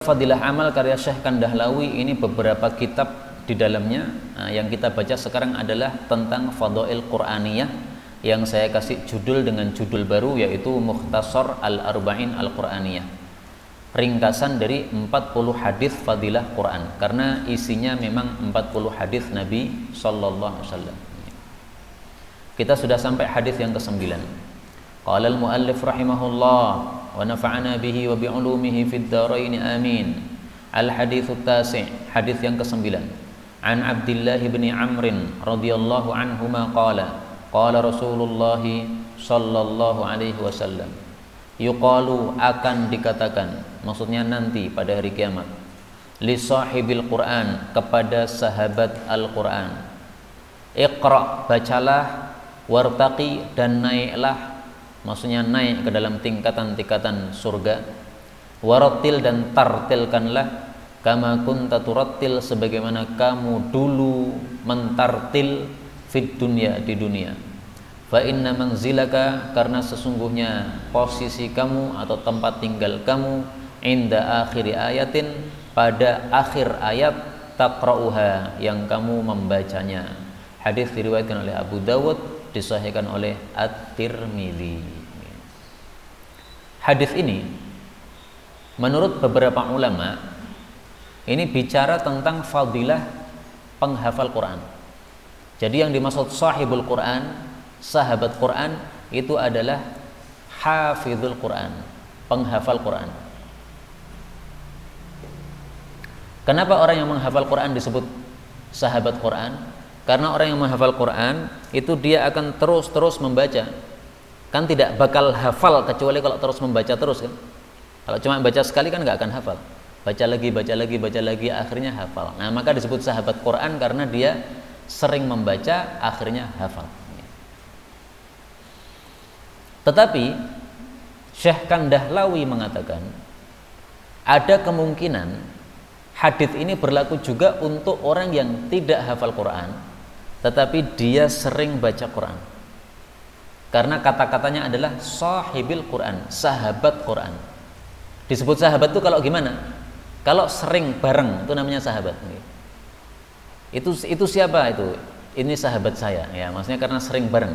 Fadilah Amal karya Syekh Kandahlawi ini beberapa kitab di dalamnya. Yang kita baca sekarang adalah tentang Fadail Qur'aniyah yang saya kasih judul dengan judul baru, yaitu Mukhtasar Al-Arba'in Al-Qur'aniyah, ringkasan dari 40 hadis fadilah Quran, karena isinya memang 40 hadis Nabi sallallahu alaihi wasallam. Kita sudah sampai hadis yang ke-9. Qala al-muallif rahimahullah wa nafa'ana bihi wa bi'ulumihi fid dharain amin. Al-haditsu tasi', hadis yang ke-9. An Abdullah bin Amr radhiyallahu anhuma qala qala Rasulullah sallallahu alaihi wasallam, yuqalu, akan dikatakan, maksudnya nanti pada hari kiamat, li sahibil Quran, kepada sahabat Al-Quran, iqra, bacalah, wartaqi, dan naiklah, maksudnya naik ke dalam tingkatan-tingkatan surga, warattil, dan tartilkanlah, kama kunta turattil, sebagaimana kamu dulu mentartil, fid dunya, di dunia. Fa inna manzilaka, karena sesungguhnya posisi kamu atau tempat tinggal kamu, inda akhiri ayatin, pada akhir ayat, taqra'uha, yang kamu membacanya. Hadis diriwayatkan oleh Abu Dawud, disahihkan oleh At-Tirmidzi. Hadis ini menurut beberapa ulama ini bicara tentang fadilah penghafal Quran. Jadi yang dimaksud sahibul Quran, sahabat Quran, itu adalah hafizul Quran, penghafal Quran. Kenapa orang yang menghafal Quran disebut sahabat Quran? Karena orang yang menghafal Quran itu dia akan terus-terus membaca. Kan tidak bakal hafal kecuali kalau terus membaca terus, kan? Kalau cuma baca sekali kan nggak akan hafal. Baca lagi, baca lagi, baca lagi, akhirnya hafal. Nah, maka disebut sahabat Quran karena dia sering membaca, akhirnya hafal. Tetapi Syekh Kandahlawi mengatakan ada kemungkinan hadis ini berlaku juga untuk orang yang tidak hafal Quran, tetapi dia sering baca Quran. Karena kata-katanya adalah sahibil Quran, sahabat Quran. Disebut sahabat itu kalau gimana? Kalau sering bareng itu namanya sahabat. Itu siapa itu? Ini sahabat saya, ya, maksudnya karena sering bareng.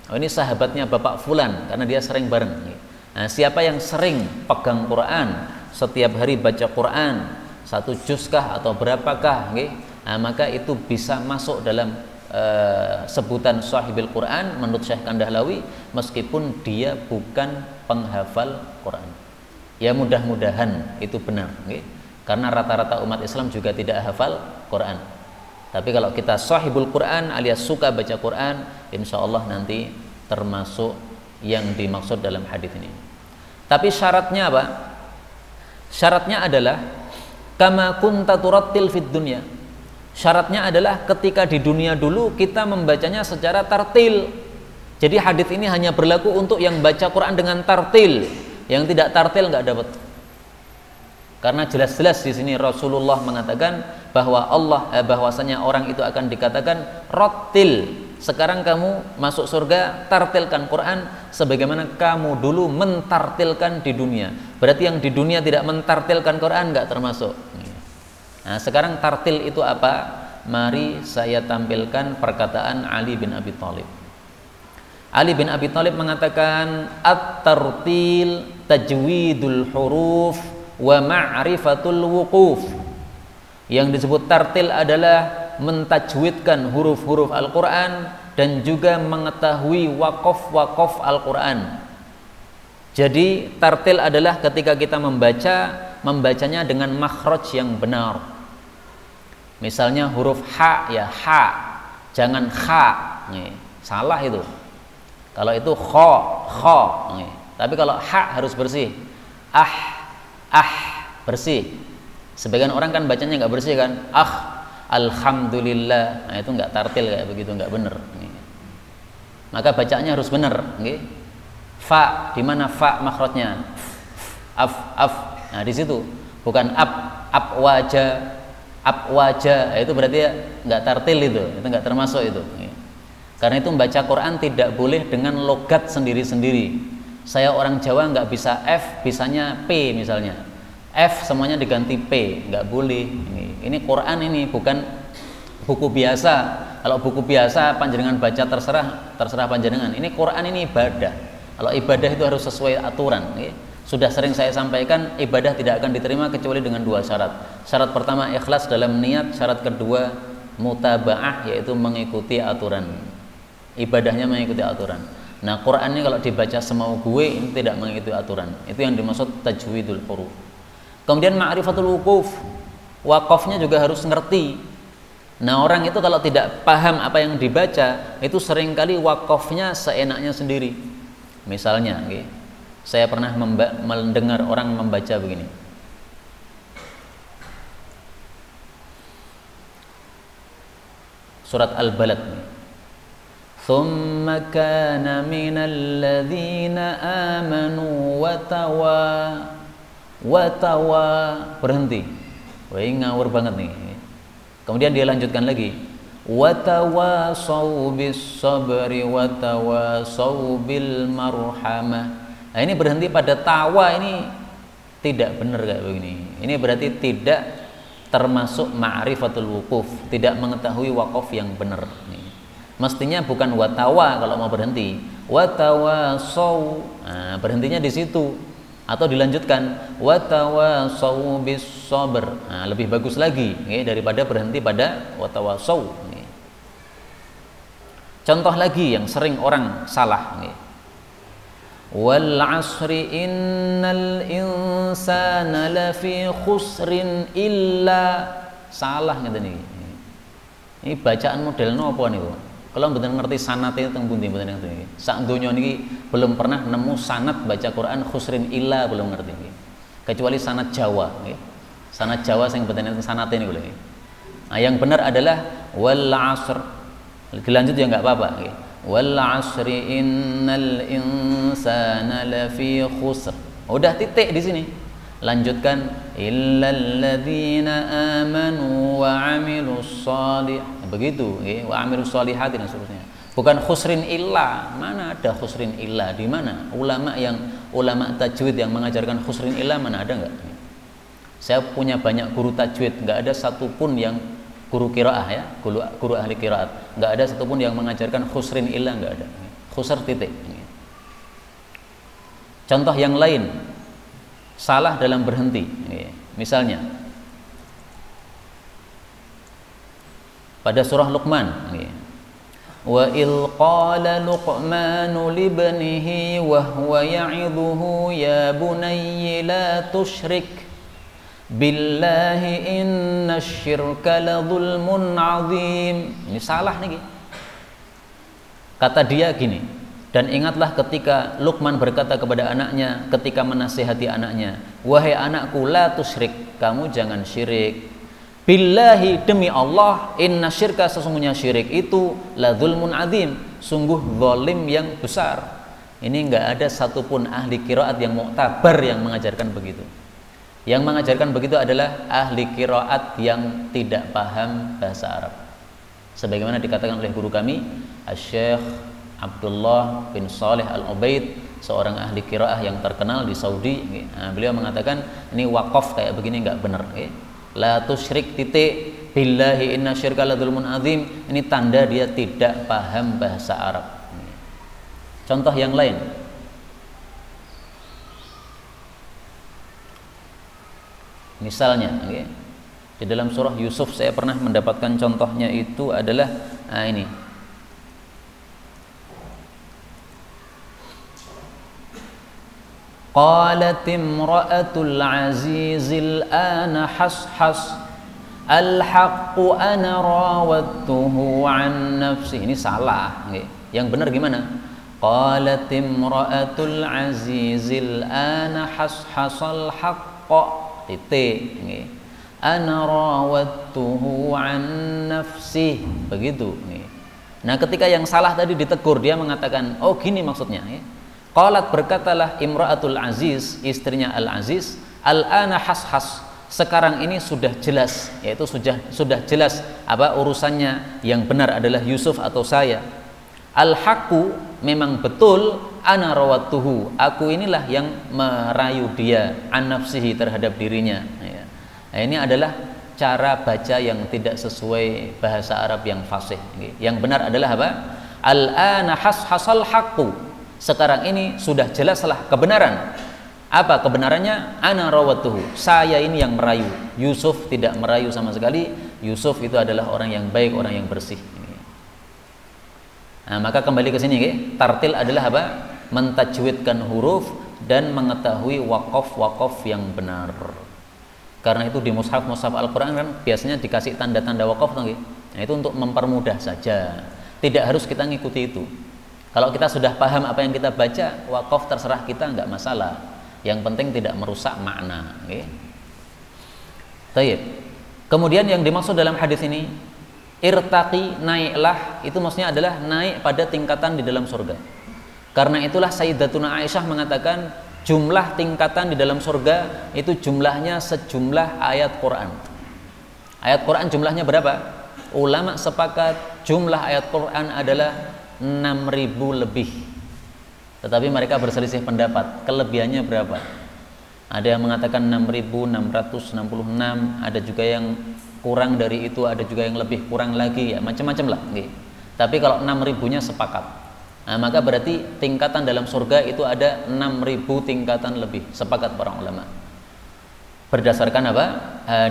Oh, ini sahabatnya Bapak Fulan karena dia sering bareng. Nah, siapa yang sering pegang Quran, setiap hari baca Quran, 1 juz kah atau berapakah, nah, maka itu bisa masuk dalam sebutan sahibil Quran menurut Syekh Kandahlawi, meskipun dia bukan penghafal Quran. Ya, mudah-mudahan itu benar, karena rata-rata umat Islam juga tidak hafal Quran. Tapi kalau kita sahibul Quran alias suka baca Quran, insya Allah nanti termasuk yang dimaksud dalam hadis ini. Tapi syaratnya apa? Syaratnya adalah kama kunta turattil fid dunya. Syaratnya adalah ketika di dunia dulu kita membacanya secara tartil. Jadi hadis ini hanya berlaku untuk yang baca Quran dengan tartil. Yang tidak tartil nggak dapat. Karena jelas-jelas di sini Rasulullah mengatakan bahwa bahwasanya orang itu akan dikatakan rattil. Sekarang kamu masuk surga, tartilkan Quran sebagaimana kamu dulu mentartilkan di dunia. Berarti yang di dunia tidak mentartilkan Quran nggak termasuk. Nah, sekarang tartil itu apa? Mari saya tampilkan perkataan Ali bin Abi Thalib. Ali bin Abi Thalib mengatakan at-tartil tajwidul huruf wa ma'rifatul wuquf. Yang disebut tartil adalah mentajwidkan huruf-huruf Al-Quran dan juga mengetahui waqaf-waqaf Al-Quran. Jadi tartil adalah ketika kita membacanya dengan makhraj yang benar. Misalnya huruf ha, ya ha, jangan kha, salah itu. Kalau itu kho, kho, tapi kalau ha harus bersih. Bersih. Sebagian orang kan bacanya nggak bersih kan, alhamdulillah. Nah, itu nggak tartil kayak begitu, nggak bener. Maka bacaannya harus bener. Fa, di mana fa makhrajnya? Af. Nah, di situ bukan ab wajah. Itu berarti ya nggak tartil itu nggak termasuk itu. Karena itu membaca Quran tidak boleh dengan logat sendiri-sendiri. Saya orang Jawa nggak bisa F, bisanya P misalnya. F semuanya diganti P, nggak boleh. Ini Quran, ini bukan buku biasa. Kalau buku biasa panjenengan baca terserah panjenengan. Ini Quran, ini ibadah. Kalau ibadah itu harus sesuai aturan. Sudah sering saya sampaikan, ibadah tidak akan diterima kecuali dengan 2 syarat. Syarat pertama ikhlas dalam niat, syarat kedua mutaba'ah, yaitu mengikuti aturan. Ibadahnya mengikuti aturan. Nah, Quran ini kalau dibaca semau gue, ini tidak mengikuti aturan. Itu yang dimaksud tajwidul huruf. Kemudian ma'rifatul wuquf, wakafnya juga harus ngerti. Nah, orang itu kalau tidak paham apa yang dibaca, itu seringkali wakafnya seenaknya sendiri. Misalnya, saya pernah mendengar orang membaca begini. Surat Al-Balad. Thumma kana minal ladzina amanu wa tawa, berhenti. Wah, ngawur banget nih. Kemudian dia lanjutkan lagi, wa tawasau bis sabri wa tawasau bil marhamah. Nah, ini berhenti pada tawa, ini tidak benar kayak begini. Ini berarti tidak termasuk ma'rifatul wuquf, tidak mengetahui wakaf yang benar. Mestinya bukan watawa kalau mau berhenti, watawasau. Nah, berhentinya di situ, atau dilanjutkan watawasau bis sabr. Nah, lebih bagus lagi daripada berhenti pada watawasau. Contoh lagi yang sering orang salah. Wal asri innal insana lafi khusrin illa, salah ngeten iki. Ini bacaan model nopo niku? Kalau mboten ngerti sanate teng pundi mboten ngerti iki. Sak donya niki belum pernah nemu sanad baca Quran khusrin illa, belum ngerti iki. Kecuali sanad Jawa nggih. Sanad Jawa sing mboten ngerti sanate niku lho. Nah, yang benar adalah wal asr. Dilanjut ya enggak apa-apa nggih. Wal asri innal insana lafi khusr. Udah titik di sini. Lanjutkan illal ladzina amanu wa amilus shalih. Begitu, wa amilus shalihati dan seterusnya. Bukan khusrin illa. Mana ada khusrin illa? Di mana? Ulama tajwid yang mengajarkan khusrin illa mana ada enggak? Saya punya banyak guru tajwid, enggak ada satupun yang guru qiraah ya, guru ahli qiraat, enggak ada satupun yang mengajarkan khusrin illa, enggak ada. Khusr titik. Contoh yang lain, salah dalam berhenti. Misalnya pada surah Luqman, wa il qala luqmanu libnihi wa huwa ya'idhuhu ya bunayya la tusyrik billahi innasyirka la dzulmun azim. Ini salah nih. Kata dia gini, dan ingatlah ketika Luqman berkata kepada anaknya ketika menasihati anaknya, wahai anakku, la tusyrik, kamu jangan syirik. Billahi, demi Allah, innasyirka, sesungguhnya syirik itu la dzulmun azim, sungguh zalim yang besar. Ini enggak ada satupun ahli qiraat yang muktabar yang mengajarkan begitu. Yang mengajarkan begitu adalah ahli qiraat yang tidak paham bahasa Arab. Sebagaimana dikatakan oleh guru kami, Asy-Syaikh Abdullah bin Saleh Al-Ubaid, seorang ahli qiraah yang terkenal di Saudi. Nah, beliau mengatakan ini wakaf kayak begini enggak benar. La tusyrik titik billahi innasyirka la dzulmun azim. Ini tanda dia tidak paham bahasa Arab. Contoh yang lain, misalnya di dalam surah Yusuf saya pernah mendapatkan contohnya, itu adalah ini. Qalat imra'atul azizil ana hashas al-haqqu ana rawattuhu an nafsi. Ini salah. Yang benar gimana? Qalat imra'atul azizil ana hashasal haqqa titik. Ana rawattuhu an nafsi. Begitu. Nah, ketika yang salah tadi ditegur, dia mengatakan, oh gini maksudnya. Qalat, berkatalah imra'atul aziz, istrinya al-aziz, al-ana hashas, sekarang ini sudah jelas, yaitu sudah jelas apa urusannya, yang benar adalah Yusuf atau saya. Al-haqqu, memang betul, ana rawattuhu, aku inilah yang merayu dia an nafsihi, terhadap dirinya, ya. Nah, ini adalah cara baca yang tidak sesuai bahasa Arab yang fasih. Yang benar adalah apa? Al-ana hasal haqqu, sekarang ini sudah jelaslah kebenaran. Apa kebenarannya? Ana rawattuhu, saya ini yang merayu. Yusuf tidak merayu sama sekali. Yusuf itu adalah orang yang baik, orang yang bersih. Nah, maka kembali ke sini, tartil adalah apa? Mentajwidkan huruf dan mengetahui waqaf yang benar. Karena itu di mushaf Al-Quran kan biasanya dikasih tanda-tanda waqaf, nah, itu untuk mempermudah saja. Tidak harus kita ngikuti itu. Kalau kita sudah paham apa yang kita baca, waqaf terserah kita, nggak masalah. Yang penting tidak merusak makna. Tayyib. Kemudian yang dimaksud dalam hadis ini, irtaqi, naiklah, itu maksudnya adalah naik pada tingkatan di dalam surga. Karena itulah Sayyidatuna Aisyah mengatakan jumlah tingkatan di dalam surga itu jumlahnya sejumlah ayat Quran. Ayat Quran jumlahnya berapa? Ulama sepakat jumlah ayat Quran adalah 6.000 lebih. Tetapi mereka berselisih pendapat, kelebihannya berapa? Ada yang mengatakan 6.666, ada juga yang kurang dari itu, ada juga yang lebih kurang lagi, ya macam-macam lah. Tapi kalau 6.000-nya sepakat. Nah, maka berarti tingkatan dalam surga itu ada 6.000 tingkatan lebih, sepakat para ulama. Berdasarkan apa?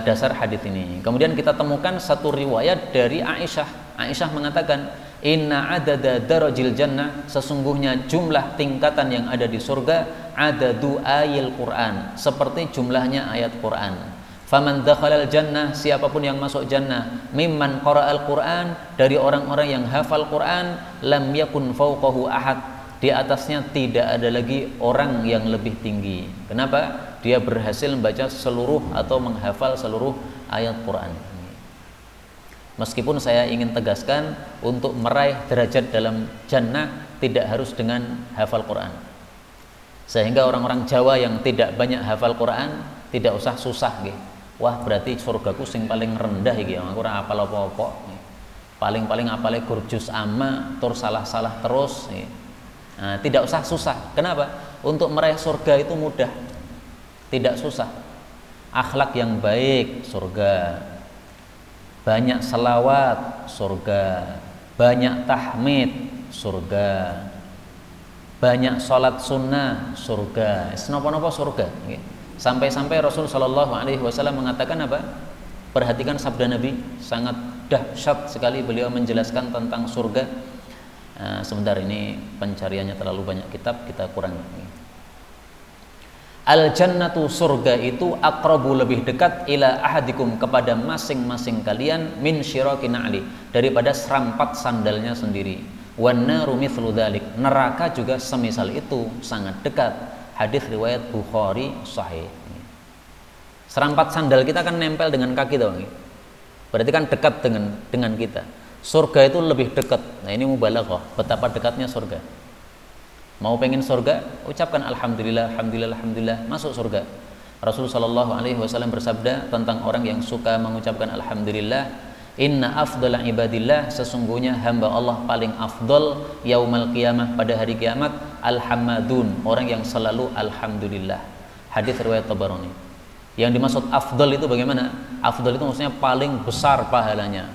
Dasar hadis ini. Kemudian kita temukan satu riwayat dari Aisyah. Aisyah mengatakan, inna adada darajil jannah, sesungguhnya jumlah tingkatan yang ada di surga adadu ayil Quran, seperti jumlahnya ayat Quran. Faman dakhalal jannah, siapapun yang masuk jannah, mimman qara'al Quran, dari orang-orang yang hafal Quran, lam yakun fawqahu ahad, di atasnya tidak ada lagi orang yang lebih tinggi. Kenapa? Dia berhasil membaca seluruh atau menghafal seluruh ayat Quran. Meskipun saya ingin tegaskan, untuk meraih derajat dalam jannah tidak harus dengan hafal Quran. Sehingga orang-orang Jawa yang tidak banyak hafal Quran tidak usah susah gitu. Wah, berarti surgaku sing paling rendah iki, aku ora apal apa-apa. Paling-paling apale gur juz amma, tur salah-salah terus. Nah, tidak usah susah. Kenapa? Untuk meraih surga itu mudah. Tidak susah. Akhlak yang baik, surga. Banyak selawat, surga. Banyak tahmid, surga. Banyak sholat sunnah, surga. Senopo-nopo surga. Sampai-sampai Rasul Shallallahu Alaihi Wasallam mengatakan apa? Perhatikan sabda Nabi, sangat dahsyat sekali beliau menjelaskan tentang surga. Sebentar, ini pencariannya terlalu banyak kitab, kita kurangi. Al jannatu, surga itu aqrabu, lebih dekat, ila ahadikum, kepada masing-masing kalian, min syirakin ali, daripada serampat sandalnya sendiri. Wan naru mithlu dzalik, neraka juga semisal itu, sangat dekat. Hadis riwayat Bukhari sahih. Serampat sandal kita kan nempel dengan kaki tuh, berarti kan dekat dengan kita. Surga itu lebih dekat. Nah, ini mubalaghah, betapa dekatnya surga. Mau pengen surga, ucapkan alhamdulillah, alhamdulillah, alhamdulillah, masuk surga. Rasul Shallallahu Alaihi Wasallam bersabda tentang orang yang suka mengucapkan alhamdulillah, inna afdala ibadillah, sesungguhnya hamba Allah paling afdol yaumal qiyamah, pada hari kiamat, alhamadun, orang yang selalu alhamdulillah. Hadis riwayat Tabarani. Yang dimaksud afdol itu bagaimana? Afdol itu maksudnya paling besar pahalanya.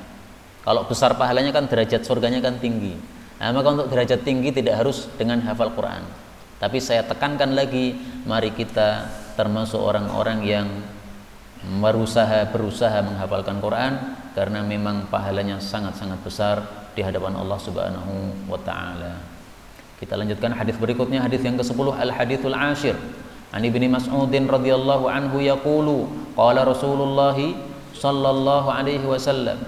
Kalau besar pahalanya kan derajat surganya kan tinggi. Nah, maka untuk derajat tinggi tidak harus dengan hafal Quran. Tapi saya tekankan lagi, mari kita termasuk orang-orang yang berusaha menghafalkan Quran, karena memang pahalanya sangat-sangat besar di hadapan Allah Subhanahu wa taala. Kita lanjutkan hadis berikutnya, hadis yang ke-10, al-haditsul ashir. An Ibnu Mas'udin radhiyallahu anhu yaqulu, qala Rasulullah sallallahu alaihi wasallam,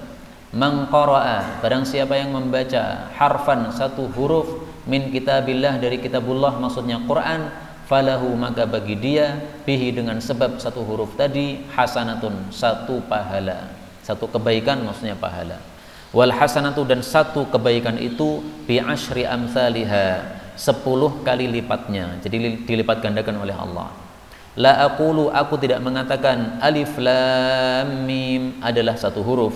man qara'a, barang siapa yang membaca harfan, satu huruf, min kitabillah, dari kitabullah, maksudnya Quran, falahu, maka bagi dia, bihi, dengan sebab satu huruf tadi, hasanatun, satu pahala, satu kebaikan, maksudnya pahala. Wal hasanatu, dan satu kebaikan itu, bi asyri amsalihha, 10 kali lipatnya, jadi dilipat gandakan oleh Allah. La aqulu, aku tidak mengatakan alif lam mim adalah satu huruf,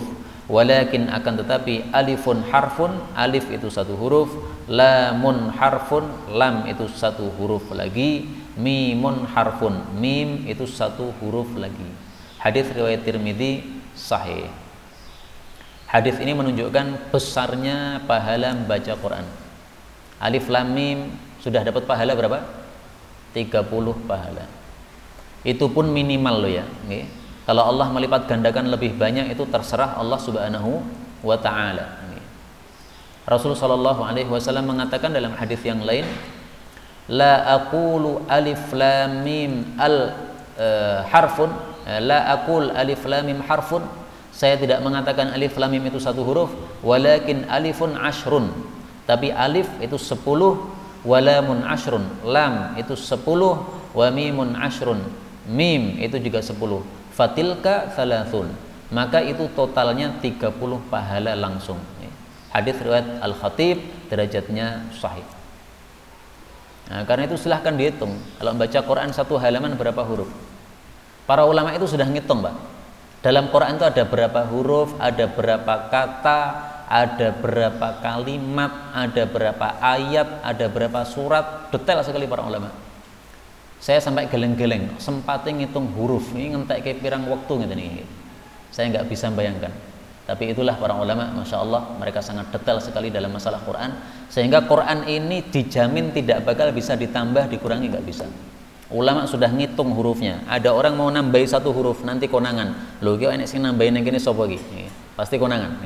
walakin, akan tetapi, alifun harfun, alif itu satu huruf, lamun harfun, lam itu satu huruf lagi, mimun harfun, mim itu satu huruf lagi. Hadis riwayat Tirmidzi sahih. Hadis ini menunjukkan besarnya pahala membaca Quran. Alif lam mim sudah dapat pahala berapa? 30 pahala. Itu pun minimal loh ya. Kalau Allah melipat gandakan lebih banyak itu terserah Allah Subhanahu wa taala. Rasulullah sallallahu alaihi wasallam mengatakan dalam hadis yang lain, la aqulu alif lam mim harfun, la aqul alif lam mim harfun, saya tidak mengatakan alif lam mim itu satu huruf, walakin alifun ashrun, tapi alif itu 10, walamun ashrun, lam itu 10, wa mimun ashrun, mim itu juga 10, fatilka thalathun, maka itu totalnya 30 pahala langsung. Hadis riwayat Al-Khatib, derajatnya sahih. Nah, karena itu silahkan dihitung. Kalau membaca Quran satu halaman berapa huruf? Para ulama itu sudah ngitung, Pak. Dalam Quran itu ada berapa huruf, ada berapa kata, ada berapa kalimat, ada berapa ayat, ada berapa surat. Detail sekali para ulama. Saya sampai geleng-geleng, sempatin ngitung huruf. Ini ngentek kayak pirang waktu gitu nih. Saya nggak bisa bayangkan. Tapi itulah para ulama, Masya Allah, mereka sangat detail sekali dalam masalah Quran, sehingga Quran ini dijamin tidak bakal bisa ditambah, dikurangi, nggak bisa. Ulama sudah ngitung hurufnya. Ada orang mau nambahi satu huruf, nanti konangan. Loh, kok enek sing nambahin yang gini sopo iki? Pasti konangan.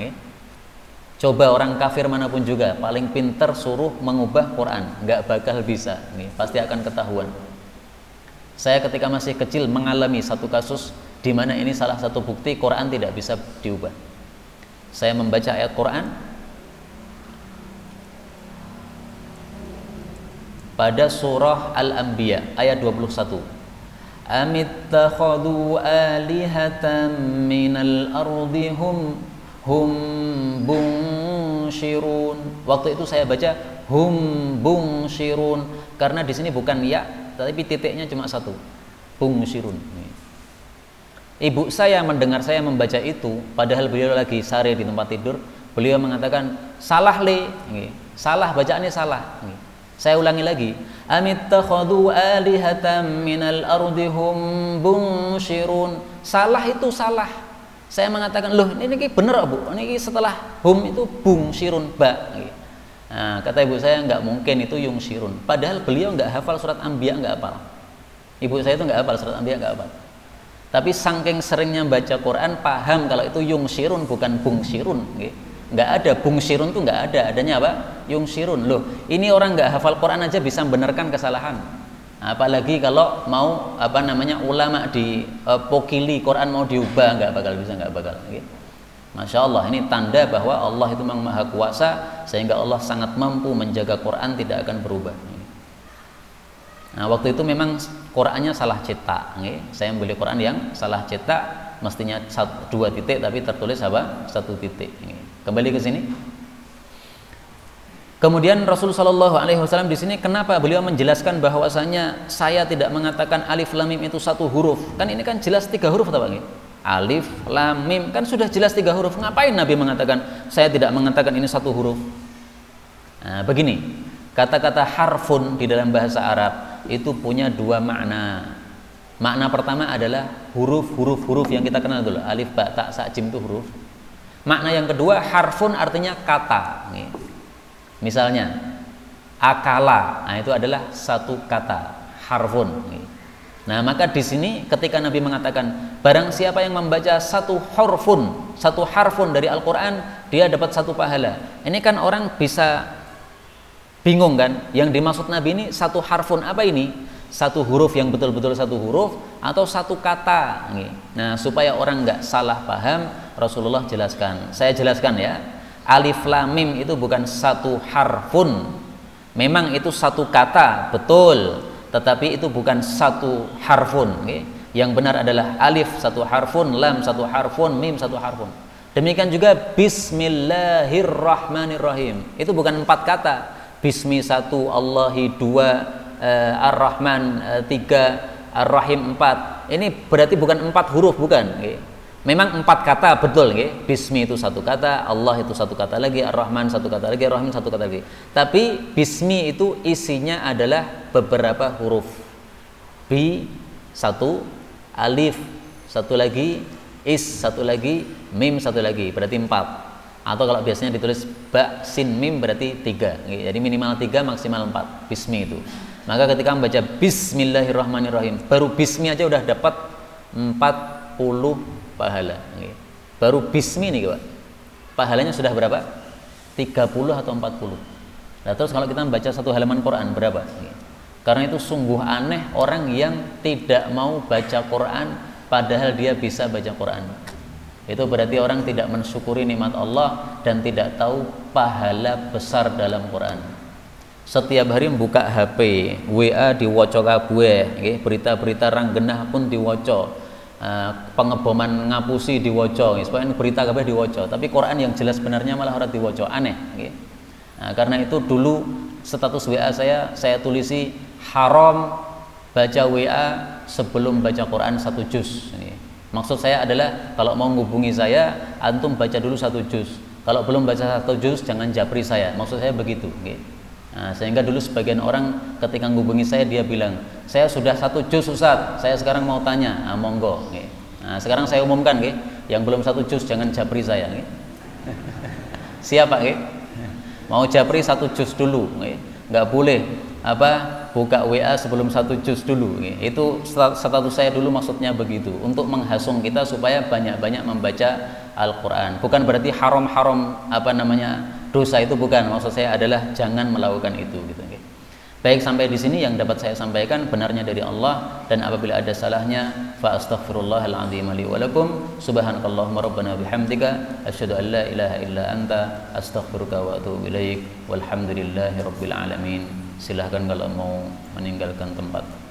Coba orang kafir manapun juga, paling pinter suruh mengubah Quran, nggak bakal bisa. Pasti akan ketahuan. Saya ketika masih kecil mengalami satu kasus di mana ini salah satu bukti Quran tidak bisa diubah. Saya membaca ayat Quran pada surah Al-Anbiya ayat 21. Amittakhadhu alihatan minal ardi hum bunshirun. Waktu itu saya baca hum bunshirun karena di sini bukan ya, tapi titiknya cuma satu. Bunshirun. Ibu saya mendengar saya membaca itu, padahal beliau lagi sare di tempat tidur. Beliau mengatakan, salah le, salah, bacaannya salah. Saya ulangi lagi, amittakhadhu alihatan minal ardi hum bunshirun. Salah itu salah. Saya mengatakan, loh ini bener Bu, ini setelah hum itu bunshirun ba. Nah, kata ibu saya, nggak mungkin itu yungshirun. Padahal beliau nggak hafal surat Anbiya, nggak hafal. Ibu saya itu nggak hafal surat Anbiya, nggak hafal. Tapi saking seringnya baca Quran, paham kalau itu yungshirun bukan bungsirun. Nggak ada, bungsirun itu nggak ada. Adanya apa? Yungshirun. Loh, ini orang nggak hafal Quran aja bisa membenarkan kesalahan. Apalagi kalau mau ulama di pokili Quran mau diubah, nggak bakal bisa, nggak bakal. Masya Allah, ini tanda bahwa Allah itu memang maha kuasa, sehingga Allah sangat mampu menjaga Quran tidak akan berubah. Nah, waktu itu memang Qurannya salah cetak. Saya membeli Quran yang salah cetak, mestinya 2 titik tapi tertulis apa? 1 titik. Kembali ke sini. Kemudian Rasulullah Shallallahu Alaihi Wasallam di sini kenapa beliau menjelaskan bahwasanya saya tidak mengatakan alif lam mim itu satu huruf? Kan ini kan jelas 3 huruf, atau Pak? Alif lam mim kan sudah jelas 3 huruf. Ngapain Nabi mengatakan saya tidak mengatakan ini satu huruf? Nah, begini, kata-kata harfun di dalam bahasa Arab itu punya 2 makna. Makna pertama adalah huruf yang kita kenal dulu, alif, ba, ta, sa, jim itu huruf. Makna yang kedua, harfun artinya kata. Misalnya akala, nah itu adalah satu kata, harfun. Nah, maka di sini ketika Nabi mengatakan barang siapa yang membaca satu harfun dari Al-Quran, dia dapat 1 pahala. Ini kan orang bisa bingung kan, yang dimaksud Nabi ini satu harfun apa ini? Satu huruf yang betul-betul satu huruf atau satu kata? Nah, supaya orang nggak salah paham, Rasulullah jelaskan. Saya jelaskan ya, alif lam mim itu bukan satu harfun. Memang itu satu kata, betul, tetapi itu bukan satu harfun. Yang benar adalah alif 1 harfun, lam 1 harfun, mim 1 harfun. Demikian juga Bismillahirrahmanirrahim, itu bukan 4 kata. Bismi 1, Allahi 2, Ar-Rahman 3, Ar-Rahim 4. Ini berarti bukan 4 huruf, bukan. Memang 4 kata betul nggih. Bismi itu 1 kata, Allah itu 1 kata lagi, Ar-Rahman 1 kata lagi, Ar-Rahim 1 kata lagi. Tapi bismi itu isinya adalah beberapa huruf. Bi 1, alif 1 lagi, is 1 lagi, mim 1 lagi, berarti 4. Atau kalau biasanya ditulis ba sin mim berarti 3. Jadi minimal 3 maksimal 4 bismi itu. Maka ketika membaca bismillahirrahmanirrahim, baru bismi aja udah dapat 40 pahala. Baru bismi nih Pak, pahalanya sudah berapa? 30 atau 40. Nah terus kalau kita membaca 1 halaman Quran berapa? Karena itu sungguh aneh orang yang tidak mau baca Quran padahal dia bisa baca Quran. Itu berarti orang tidak mensyukuri nikmat Allah dan tidak tahu pahala besar dalam Quran. Setiap hari membuka HP, WA diwoco kabeh, berita-berita ranggenah pun diwoco. Pengeboman ngapusi diwoco, supaya berita kabeh diwoco, tapi Quran yang jelas benarnya malah ora diwoco, aneh. Nah, karena itu dulu status WA saya tulisi haram baca WA sebelum baca Quran 1 juz. Maksud saya adalah kalau mau menghubungi saya, antum baca dulu 1 juz. Kalau belum baca 1 juz, jangan japri saya. Maksud saya begitu. Nah, sehingga dulu sebagian orang ketika menghubungi saya dia bilang, saya sudah 1 juz Ustaz, saya sekarang mau tanya. Nah, monggo. Nah, sekarang saya umumkan, yang belum 1 juz jangan japri saya. Siapa? Mau japri 1 juz dulu, nggak boleh buka WA sebelum 1 juz dulu. Itu status saya dulu maksudnya begitu, untuk menghasung kita supaya banyak-banyak membaca Al-Quran. Bukan berarti haram-haram dosa itu, bukan. Maksud saya adalah jangan melakukan itu gitu. Baik, sampai di sini yang dapat saya sampaikan benarnya dari Allah, dan apabila ada salahnya fa astaghfirullahal azim li wa lakum. Subhanakallahumma rabbana bihamdika asyhadu an la ilaha illa anta astaghfiruka wa atubu ilaik. Walhamdulillahi rabbil alamin. Silahkan kalau mau meninggalkan tempat.